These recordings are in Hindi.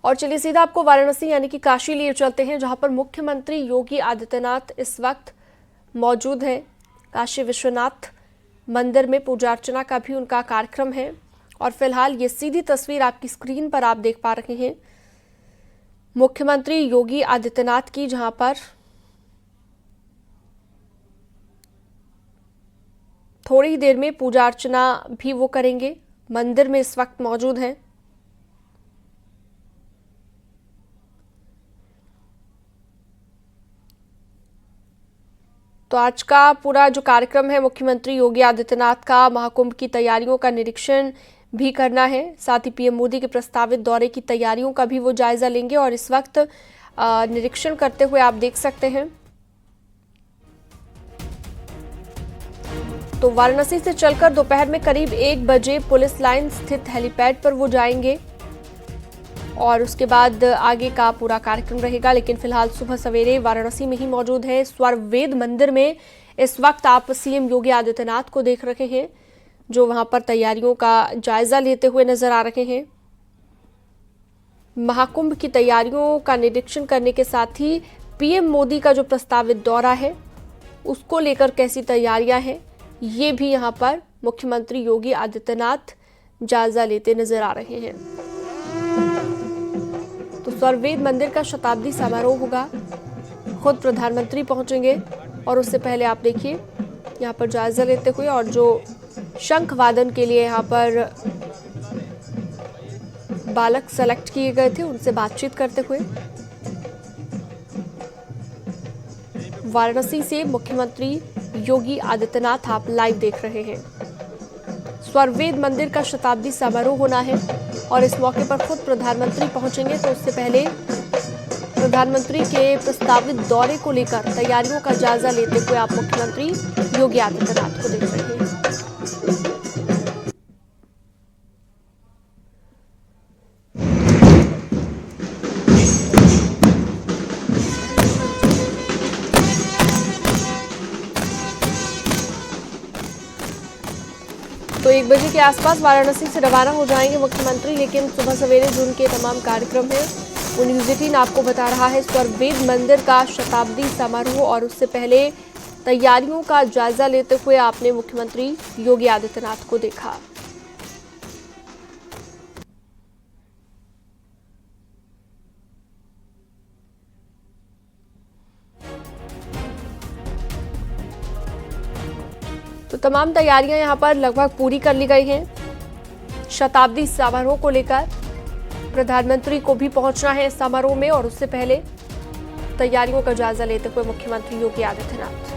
और चलिए सीधा आपको वाराणसी यानी कि काशी लिए चलते हैं, जहां पर मुख्यमंत्री योगी आदित्यनाथ इस वक्त मौजूद हैं। काशी विश्वनाथ मंदिर में पूजा अर्चना का भी उनका कार्यक्रम है और फिलहाल ये सीधी तस्वीर आपकी स्क्रीन पर आप देख पा रहे हैं मुख्यमंत्री योगी आदित्यनाथ की, जहां पर थोड़ी ही देर में पूजा अर्चना भी वो करेंगे। मंदिर में इस वक्त मौजूद हैं। तो आज का पूरा जो कार्यक्रम है मुख्यमंत्री योगी आदित्यनाथ का, महाकुंभ की तैयारियों का निरीक्षण भी करना है, साथ ही पीएम मोदी के प्रस्तावित दौरे की तैयारियों का भी वो जायजा लेंगे। और इस वक्त निरीक्षण करते हुए आप देख सकते हैं तो वाराणसी से चलकर दोपहर में करीब 1 बजे पुलिस लाइन स्थित हेलीपैड पर वो जाएंगे और उसके बाद आगे का पूरा कार्यक्रम रहेगा। लेकिन फिलहाल सुबह सवेरे वाराणसी में ही मौजूद है। स्वर्वेद मंदिर में इस वक्त आप सीएम योगी आदित्यनाथ को देख रहे हैं, जो वहां पर तैयारियों का जायजा लेते हुए नजर आ रहे हैं। महाकुंभ की तैयारियों का निरीक्षण करने के साथ ही पीएम मोदी का जो प्रस्तावित दौरा है उसको लेकर कैसी तैयारियां हैं, ये भी यहां पर मुख्यमंत्री योगी आदित्यनाथ जायजा लेते नजर आ रहे हैं। तो स्वर्वेद मंदिर का शताब्दी समारोह होगा, खुद प्रधानमंत्री पहुंचेंगे और उससे पहले आप देखिए यहाँ पर जायजा लेते हुए और जो शंख वादन के लिए यहाँ पर बालक सेलेक्ट किए गए थे उनसे बातचीत करते हुए। वाराणसी से मुख्यमंत्री योगी आदित्यनाथ आप लाइव देख रहे हैं। स्वर्वेद मंदिर का शताब्दी समारोह होना है और इस मौके पर खुद प्रधानमंत्री पहुंचेंगे। तो उससे पहले प्रधानमंत्री के प्रस्तावित दौरे को लेकर तैयारियों का जायजा लेते हुए आप मुख्यमंत्री योगी आदित्यनाथ को देख रहे हैं। तो 1 बजे के आसपास वाराणसी से रवाना हो जाएंगे मुख्यमंत्री, लेकिन सुबह सवेरे जो उनके तमाम कार्यक्रम हैं वो न्यूज़ 18 आपको बता रहा है। स्वर्वेद मंदिर का शताब्दी समारोह और उससे पहले तैयारियों का जायजा लेते हुए आपने मुख्यमंत्री योगी आदित्यनाथ को देखा। तो तमाम तैयारियां यहां पर लगभग पूरी कर ली गई हैं। शताब्दी समारोह को लेकर प्रधानमंत्री को भी पहुंचना है इस समारोह में और उससे पहले तैयारियों का जायजा लेते हुए मुख्यमंत्री योगी आदित्यनाथ।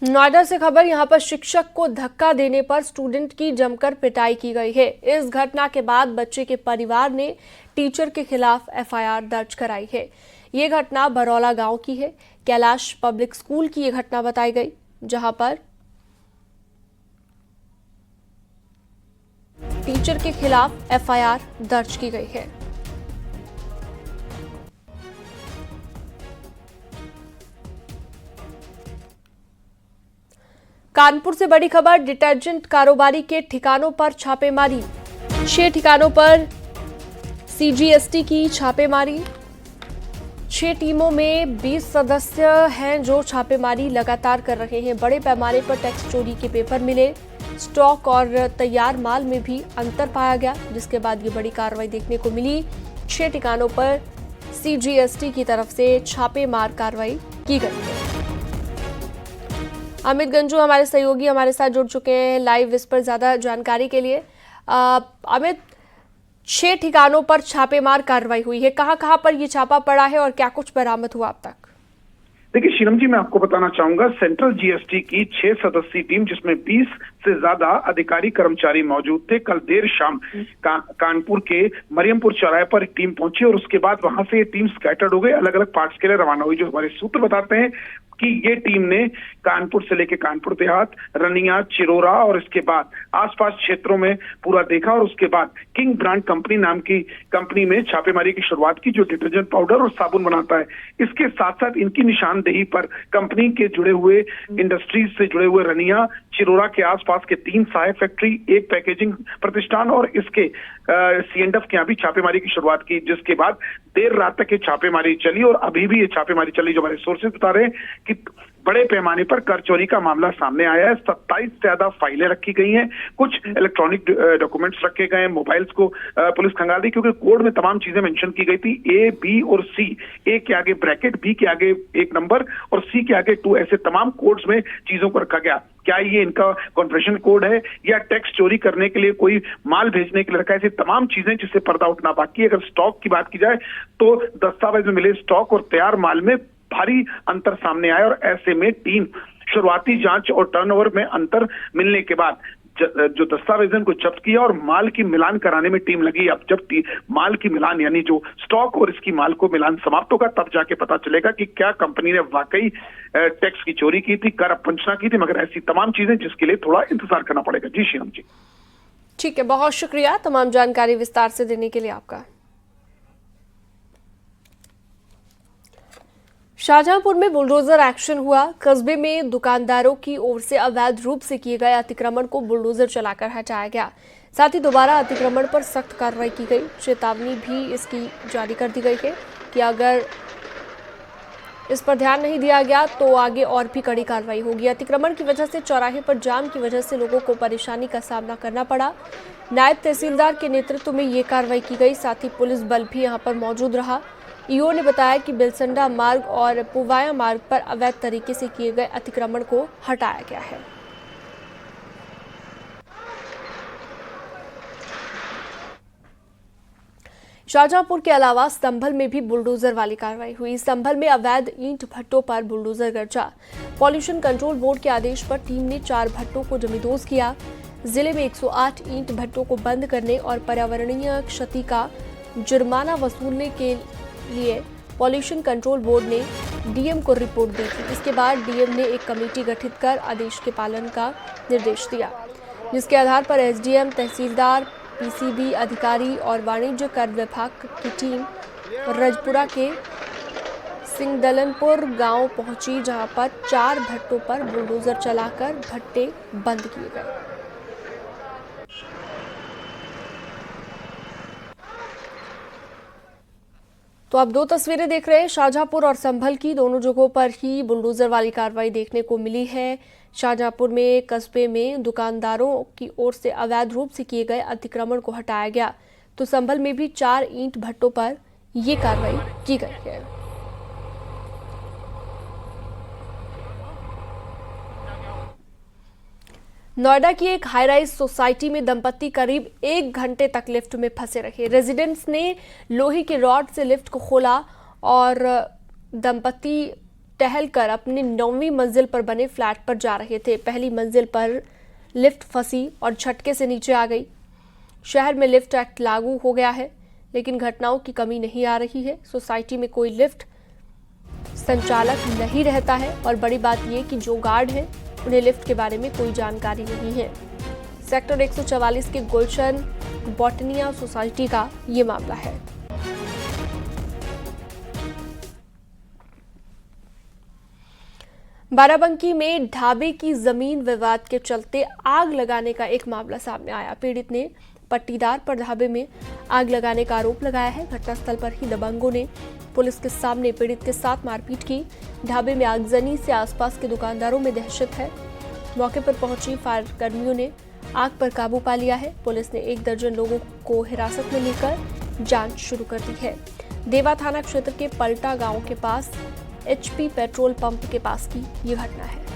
नोएडा से खबर, यहां पर शिक्षक को धक्का देने पर स्टूडेंट की जमकर पिटाई की गई है। इस घटना के बाद बच्चे के परिवार ने टीचर के खिलाफ एफआईआर दर्ज कराई है। ये घटना बरौला गांव की है। कैलाश पब्लिक स्कूल की ये घटना बताई गई, जहां पर टीचर के खिलाफ एफआईआर दर्ज की गई है। कानपुर से बड़ी खबर, डिटर्जेंट कारोबारी के ठिकानों पर छापेमारी। 6 ठिकानों पर सीजीएसटी की छापेमारी। 6 टीमों में 20 सदस्य हैं जो छापेमारी लगातार कर रहे हैं। बड़े पैमाने पर टैक्स चोरी के पेपर मिले। स्टॉक और तैयार माल में भी अंतर पाया गया, जिसके बाद ये बड़ी कार्रवाई देखने को मिली। 6 ठिकानों पर सीजीएसटी की तरफ से छापेमार कार्रवाई की गई है। अमित गंजू हमारे सहयोगी हमारे साथ जुड़ चुके हैं लाइव इस पर ज्यादा जानकारी के लिए। अमित, 6 ठिकानों पर छापेमार कार्रवाई हुई है, कहां पर ये छापा पड़ा है और क्या कुछ बरामद हुआ अब तक? देखिए शीलम जी, मैं आपको बताना चाहूंगा, सेंट्रल जीएसटी की 6 सदस्यीय टीम, जिसमें 20 से ज्यादा अधिकारी कर्मचारी मौजूद थे, कल देर शाम कानपुर के मरियमपुर चौराहे पर एक टीम पहुंची और उसके बाद वहां से ये टीम स्कैटर्ड हो गई, अलग अलग पार्ट्स के लिए रवाना हुई। जो हमारे सूत्र बताते हैं कि ये टीम ने कानपुर से लेकर कानपुर देहात, रनिया, चिरोरा और इसके बाद आसपास क्षेत्रों में पूरा देखा और उसके बाद किंग ब्रांड कंपनी नाम की कंपनी में छापेमारी की शुरुआत की, जो डिटर्जेंट पाउडर और साबुन बनाता है। इसके साथ साथ इनकी निशानदेही पर कंपनी के जुड़े हुए इंडस्ट्रीज से जुड़े हुए रनिया, चिरोरा के आसपास के 3 सहायक फैक्ट्री, 1 पैकेजिंग प्रतिष्ठान और इसके C&F के यहाँ भी छापेमारी की शुरुआत की, जिसके बाद देर रात तक ये छापेमारी चली और अभी भी ये छापेमारी चली। जो हमारे सोर्सेज बता रहे हैं कि बड़े पैमाने पर कर चोरी का मामला सामने आया है। 27 से ज्यादा फाइलें रखी गई हैं, कुछ इलेक्ट्रॉनिक डॉक्यूमेंट्स रखे गए हैं, मोबाइल्स को पुलिस खंगाल दी, क्योंकि कोड में तमाम चीजें मेंशन की गई थी। A, B और C, A के आगे ब्रैकेट, B के आगे 1 नंबर और C के आगे 2, ऐसे तमाम कोड्स में चीजों को रखा गया। क्या ये इनका कॉन्फ्रेशन कोड है या टैक्स चोरी करने के लिए कोई माल भेजने के लिए रखा है, ऐसी तमाम चीजें जिससे पर्दा उठना बाकी है। अगर स्टॉक की बात की जाए तो दस्तावेज में मिले स्टॉक और तैयार माल में भारी अंतर सामने आया और ऐसे में टीम शुरुआती जांच और टर्नओवर में अंतर मिलने के बाद जो दस्तावेजन को जब्त किया और माल की मिलान कराने में टीम लगी। अब जब माल की मिलान यानी जो स्टॉक और इसकी माल को मिलान समाप्त होगा, तब जाके पता चलेगा कि क्या कंपनी ने वाकई टैक्स की चोरी की थी, कर अपवंचना की थी, मगर ऐसी तमाम चीजें जिसके लिए थोड़ा इंतजार करना पड़ेगा। जी श्रीराम जी। ठीक है, बहुत शुक्रिया तमाम जानकारी विस्तार से देने के लिए आपका। शाहजहांपुर में बुलडोजर एक्शन हुआ। कस्बे में दुकानदारों की ओर से अवैध रूप से किए गए अतिक्रमण को बुलडोजर चलाकर हटाया गया। साथ ही दोबारा अतिक्रमण पर सख्त कार्रवाई की गई। चेतावनी भी इसकी जारी कर दी गई है कि अगर इस पर ध्यान नहीं दिया गया तो आगे और भी कड़ी कार्रवाई होगी। अतिक्रमण की वजह से चौराहे पर जाम की वजह से लोगों को परेशानी का सामना करना पड़ा। नायब तहसीलदार के नेतृत्व में ये कार्रवाई की गई। साथ ही पुलिस बल भी यहां पर मौजूद रहा। ईओ ने बताया कि बिलसंडा मार्ग और पुवाया मार्ग पर अवैध तरीके से किए गए अतिक्रमण को हटाया गया है। शाहजहांपुर के अलावा संभल में भी बुलडोजर वाली कार्रवाई हुई। संभल में अवैध ईंट भट्टों पर बुलडोजर गरजा। पॉल्यूशन कंट्रोल बोर्ड के आदेश पर टीम ने 4 भट्टों को जमींदोज किया। जिले में 108 ईंट भट्टों को बंद करने और पर्यावरणीय क्षति का जुर्माना वसूलने के लिए पॉल्यूशन कंट्रोल बोर्ड ने डीएम को रिपोर्ट दी थी। इसके बाद डीएम ने एक कमेटी गठित कर आदेश के पालन का निर्देश दिया, जिसके आधार पर एसडीएम, तहसीलदार, पीसीबी अधिकारी और वाणिज्य कर विभाग की टीम रजपुरा के सिंगदलनपुर गांव पहुंची, जहां पर 4 भट्टों पर बुलडोजर चलाकर भट्टे बंद किए गए। तो आप 2 तस्वीरें देख रहे हैं शाहजहांपुर और संभल की। दोनों जगहों पर ही बुलडोजर वाली कार्रवाई देखने को मिली है। शाहजहांपुर में कस्बे में दुकानदारों की ओर से अवैध रूप से किए गए अतिक्रमण को हटाया गया, तो संभल में भी 4 ईंट भट्टों पर ये कार्रवाई की गई है। नोएडा की एक हाई राइज सोसाइटी में दंपत्ति करीब 1 घंटे तक लिफ्ट में फंसे रहे। रेजिडेंट्स ने लोहे के रॉड से लिफ्ट को खोला और दंपत्ति टहलकर अपनी 9वीं मंजिल पर बने फ्लैट पर जा रहे थे। पहली मंजिल पर लिफ्ट फंसी और झटके से नीचे आ गई। शहर में लिफ्ट एक्ट लागू हो गया है, लेकिन घटनाओं की कमी नहीं आ रही है। सोसाइटी में कोई लिफ्ट संचालक नहीं रहता है और बड़ी बात यह कि जो गार्ड है उन्हें लिफ्ट के बारे में कोई जानकारी नहीं है। सेक्टर 144 के गुलशन बॉटनिया सोसाइटी का ये मामला है। बाराबंकी में ढाबे की जमीन विवाद के चलते आग लगाने का एक मामला सामने आया। पीड़ित ने पट्टीदार पर ढाबे में आग लगाने का आरोप लगाया है। घटनास्थल पर ही दबंगों ने पुलिस के सामने पीड़ित के साथ मारपीट की। ढाबे में आगजनी से आसपास के दुकानदारों में दहशत है। मौके पर पहुंची फायर कर्मियों ने आग पर काबू पा लिया है। पुलिस ने 1 दर्जन लोगों को हिरासत में लेकर जांच शुरू कर दी है। देवा थाना क्षेत्र के पलटा गांव के पास एचपी पेट्रोल पंप के पास की ये घटना है।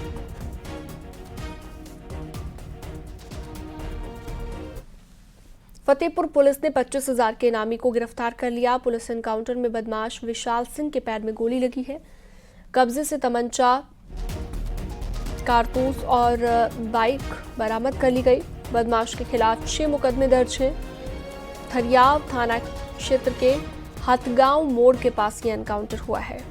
फतेहपुर पुलिस ने 25,000 के इनामी को गिरफ्तार कर लिया। पुलिस एनकाउंटर में बदमाश विशाल सिंह के पैर में गोली लगी है। कब्जे से तमंचा, कारतूस और बाइक बरामद कर ली गई। बदमाश के खिलाफ 6 मुकदमे दर्ज हैं। थरियाव थाना क्षेत्र के हथगांव मोड़ के पास ये एनकाउंटर हुआ है।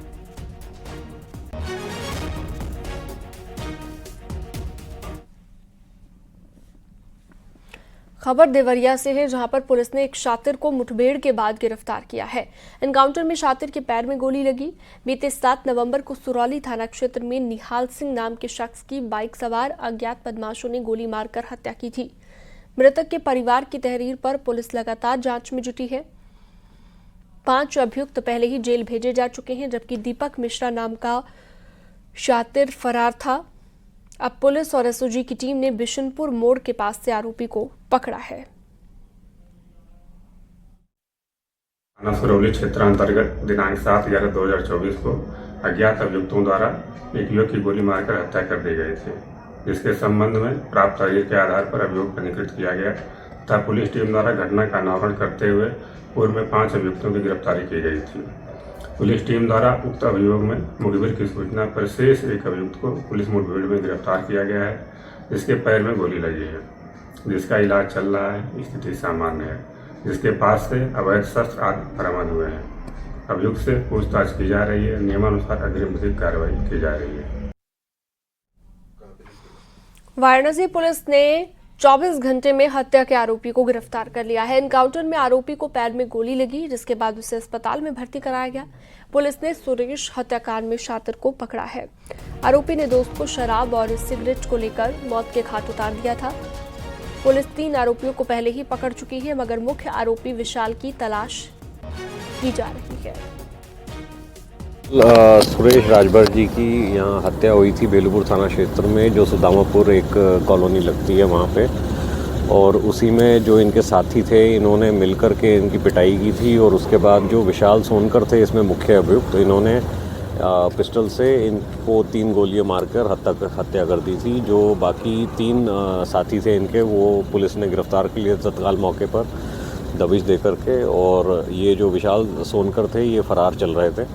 खबर देवरिया से है, जहां पर पुलिस ने एक शातिर को मुठभेड़ के बाद गिरफ्तार किया है। एनकाउंटर में शातिर के पैर में गोली लगी। बीते 7 नवंबर को सुरौली थाना क्षेत्र में निहाल सिंह नाम के शख्स की बाइक सवार अज्ञात बदमाशों ने गोली मारकर हत्या की थी। मृतक के परिवार की तहरीर पर पुलिस लगातार जांच में जुटी है। 5 अभियुक्त पहले ही जेल भेजे जा चुके हैं, जबकि दीपक मिश्रा नाम का शातिर फरार था। अब पुलिस और एसओजी की टीम ने बिशनपुर मोड़ के पास से आरोपी को पकड़ा है। थाना सुरौली क्षेत्रांतर्गत दिनांक 7/11/2024 को अज्ञात अभियुक्तों द्वारा एक युवक की गोली मारकर हत्या कर दी गई थी, जिसके संबंध में प्राप्त तहरीर के आधार पर अभियोग पंजीकृत किया गया तथा पुलिस टीम द्वारा घटना का अनावरण करते हुए पूर्व में 5 अभियुक्तों की गिरफ्तारी की गई थी। पुलिस टीम द्वारा उक्त अभियोग में मुखबिर की सूचना पर शेष एक अभियुक्त को पुलिस मुठभेड़ में गिरफ्तार किया गया है, जिसके पैर में गोली लगी है, जिसका इलाज चल रहा है, स्थिति सामान्य है, जिसके पास से अवैध शस्त्र आदि बरामद हुए हैं। अभियुक्त से पूछताछ की जा रही है, नियमानुसार अग्रिम विधिक कार्रवाई की जा रही है। वाराणसी पुलिस ने 24 घंटे में हत्या के आरोपी को गिरफ्तार कर लिया है। एनकाउंटर में आरोपी को पैर में गोली लगी, जिसके बाद उसे अस्पताल में भर्ती कराया गया। पुलिस ने सुरेश हत्याकांड में शातिर को पकड़ा है। आरोपी ने दोस्त को शराब और सिगरेट को लेकर मौत के घाट उतार दिया था। पुलिस 3 आरोपियों को पहले ही पकड़ चुकी है, मगर मुख्य आरोपी विशाल की तलाश की जा रही है। सुरेश राजभर जी की यहाँ हत्या हुई थी बेलूपुर थाना क्षेत्र में, जो सुदामापुर एक कॉलोनी लगती है वहाँ पे, और उसी में जो इनके साथी थे इन्होंने मिलकर के इनकी पिटाई की थी। और उसके बाद जो विशाल सोनकर थे इसमें मुख्य अभियुक्त, तो इन्होंने पिस्टल से इनको 3 गोलियां मारकर हत्या कर दी थी। जो बाकी 3 साथी थे इनके, वो पुलिस ने गिरफ्तार कर लिए तत्काल मौके पर दबिश दे करके, और ये जो विशाल सोनकर थे ये फरार चल रहे थे।